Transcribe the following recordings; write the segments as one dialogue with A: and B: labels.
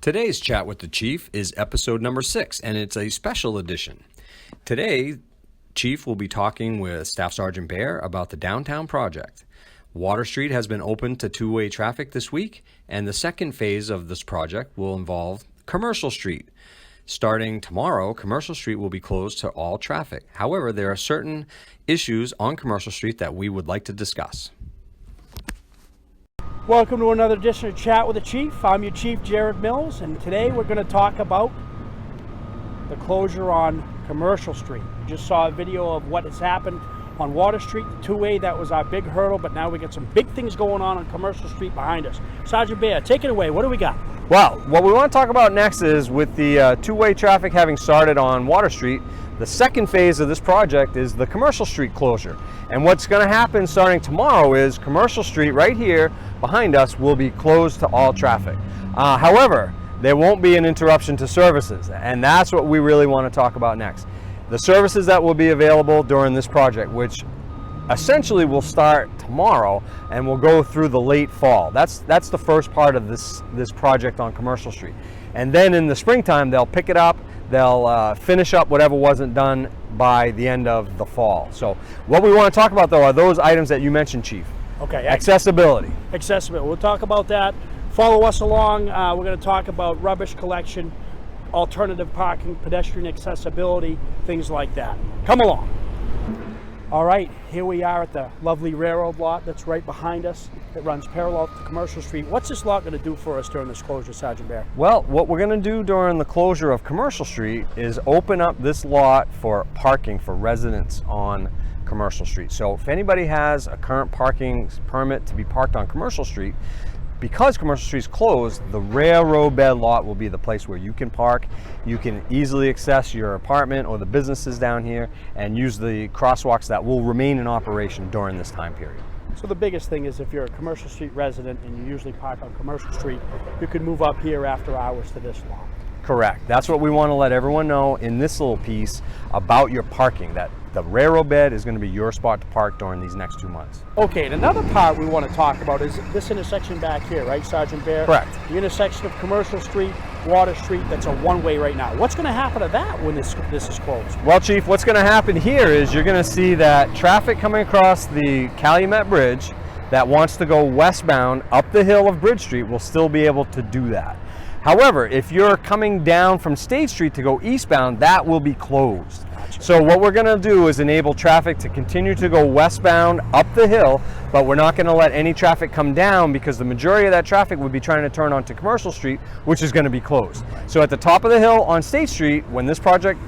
A: Today's Chat with the Chief is episode number 6, and it's a special edition. Today, Chief will be talking with Staff Sergeant Behr about the downtown project. Water Street has been opened to two-way traffic this week, and the second phase of this project will involve Commercial Street. Starting tomorrow, Commercial Street will be closed to all traffic. However, there are certain issues on Commercial Street that we would like to discuss.
B: Welcome to another edition of Chat with the Chief. I'm your Chief, Jared Mills, and today we're going to talk about the closure on Commercial Street. We just saw a video of what has happened on Water Street, the two-way. That was our big hurdle, but now we got some big things going on Commercial Street behind us. Sergeant Behr, take it away. What do we got?
C: Well, what we want to talk about next is with the two-way traffic having started on Water Street, the second phase of this project is the Commercial Street closure. And what's going to happen starting tomorrow is Commercial Street right here behind us will be closed to all traffic. However, there won't be an interruption to services, and that's what we really want to talk about next. The services that will be available during this project, which essentially will start tomorrow and will go through the late fall. That's the first part of this project on Commercial Street. And then in the springtime, they'll pick it up, they'll finish up whatever wasn't done by the end of the fall. So what we want to talk about, though, are those items that you mentioned, Chief.
B: Okay.
C: Accessibility.
B: Accessibility. We'll talk about that. Follow us along. We're going to talk about rubbish collection, alternative parking, pedestrian accessibility, things like that. Come along. All right, here we are at the lovely railroad lot that's right behind us that runs parallel to Commercial Street. What's this lot going to do for us during this closure, Sergeant Behr?
C: Well, what we're going to do during the closure of Commercial Street is open up this lot for parking for residents on Commercial Street. So if anybody has a current parking permit to be parked on Commercial Street, because Commercial Street is closed, the railroad bed lot will be the place where you can park. You can easily access your apartment or the businesses down here and use the crosswalks that will remain in operation during this time period.
B: So the biggest thing is if you're a Commercial Street resident and you usually park on Commercial Street, you can move up here after hours to this lot.
C: Correct. That's what we want to let everyone know in this little piece about your parking, that the railroad bed is going to be your spot to park during these next 2 months.
B: Okay, and another part we want to talk about is this intersection back here, right, Sergeant Behr?
C: Correct.
B: The intersection of Commercial Street, Water Street, that's a one-way right now. What's going to happen to that when this is closed?
C: Well, Chief, what's going to happen here is you're going to see that traffic coming across the Calumet Bridge that wants to go westbound up the hill of Bridge Street will still be able to do that. However, if you're coming down from State Street to go eastbound, that will be closed. Gotcha. So what we're going to do is enable traffic to continue to go westbound up the hill, but we're not going to let any traffic come down because the majority of that traffic would be trying to turn onto Commercial Street, which is going to be closed. So at the top of the hill on State Street, when this project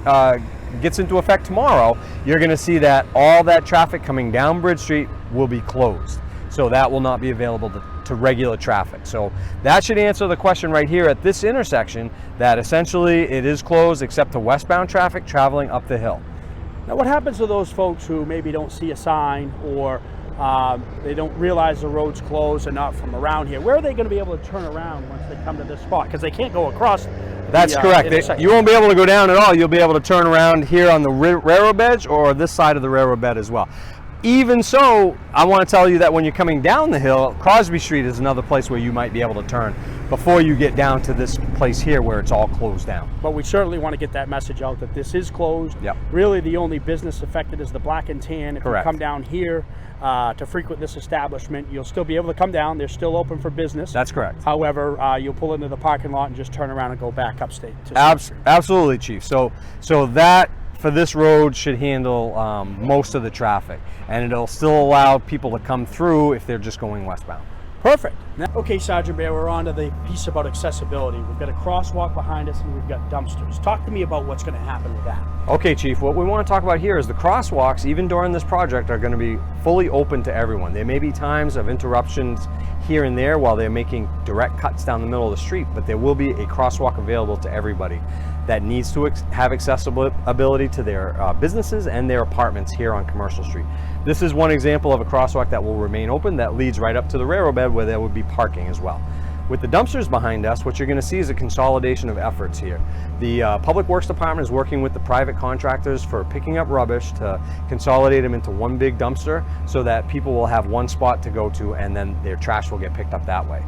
C: gets into effect tomorrow, you're going to see that all that traffic coming down Bridge Street will be closed. So that will not be available to regular traffic. So that should answer the question right here at this intersection, that essentially it is closed except to westbound traffic traveling up the hill.
B: Now what happens to those folks who maybe don't see a sign or they don't realize the road's closed and not from around here? Where are they going to be able to turn around once they come to this spot? Because they can't go across.
C: That's correct. You won't be able to go down at all. You'll be able to turn around here on the railroad bed or this side of the railroad bed as well. Even so, I want to tell you that when you're coming down the hill, Crosby Street is another place where you might be able to turn before you get down to this place here where it's all closed down.
B: But we certainly want to get that message out that this is closed.
C: Yep.
B: Really the only business affected is the Black and Tan. If
C: Correct.
B: you come down here to frequent this establishment, you'll still be able to come down. They're still open for business.
C: That's correct.
B: However, you'll pull into the parking lot and just turn around and go back upstate.
C: Absolutely, Chief. So that for this road should handle most of the traffic, and it'll still allow people to come through if they're just going westbound.
B: Perfect. Okay, Sergeant Behr, we're on to the piece about accessibility. We've got a crosswalk behind us and we've got dumpsters. Talk to me about what's going to happen with that.
C: Okay, Chief, what we want to talk about here is the crosswalks, even during this project, are going to be fully open to everyone. There may be times of interruptions here and there while they're making direct cuts down the middle of the street, but there will be a crosswalk available to everybody that needs to have accessibility to their businesses and their apartments here on Commercial Street. This is one example of a crosswalk that will remain open that leads right up to the railroad bed where there would be parking as well. With the dumpsters behind us, what you're going to see is a consolidation of efforts here. The Public Works Department is working with the private contractors for picking up rubbish to consolidate them into one big dumpster so that people will have one spot to go to and then their trash will get picked up that way.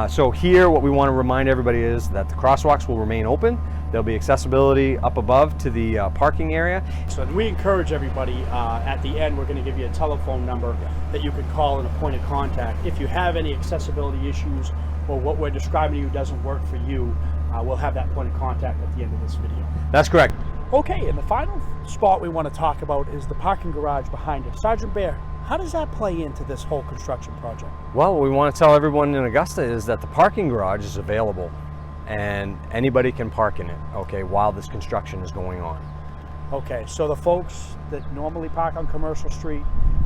C: So here what we want to remind everybody is that the crosswalks will remain open. There'll be accessibility up above to the parking area.
B: So we encourage everybody, at the end we're going to give you a telephone number that you can call and a point of contact. If you have any accessibility issues or what we're describing to you doesn't work for you, we'll have that point of contact at the end of this video.
C: That's correct.
B: Okay, and the final spot we want to talk about is the parking garage behind it. Sergeant Behr, how does that play into this whole construction project?
C: Well, what we want to tell everyone in Augusta is that the parking garage is available and anybody can park in it, okay, while this construction is going on.
B: Okay, so the folks that normally park on Commercial Street,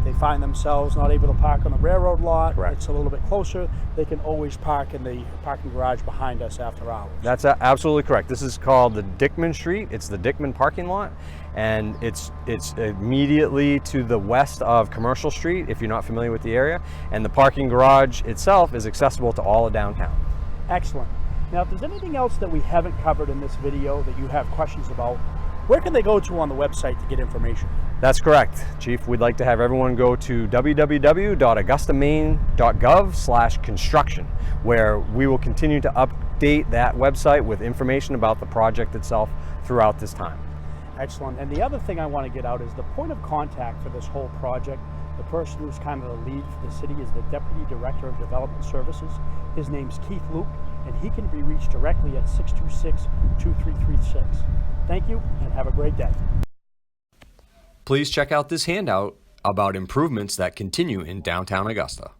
B: they find themselves not able to park on the railroad lot.
C: Correct.
B: It's a little bit closer. They can always park in the parking garage behind us after hours.
C: That's absolutely correct. This is called the Dickman Street. It's the Dickman parking lot, and it's immediately to the west of Commercial Street, if you're not familiar with the area, and the parking garage itself is accessible to all of downtown.
B: Excellent. Now, if there's anything else that we haven't covered in this video that you have questions about, where can they go to on the website to get information?
C: That's correct, Chief. We'd like to have everyone go to www.augustamaine.gov/construction, where we will continue to update that website with information about the project itself throughout this time.
B: Excellent. And the other thing I want to get out is the point of contact for this whole project. The person who's kind of the lead for the city is the Deputy Director of Development Services. His name's Keith Luke, and he can be reached directly at 626-2336. Thank you, and have a great day.
A: Please check out this handout about improvements that continue in downtown Augusta.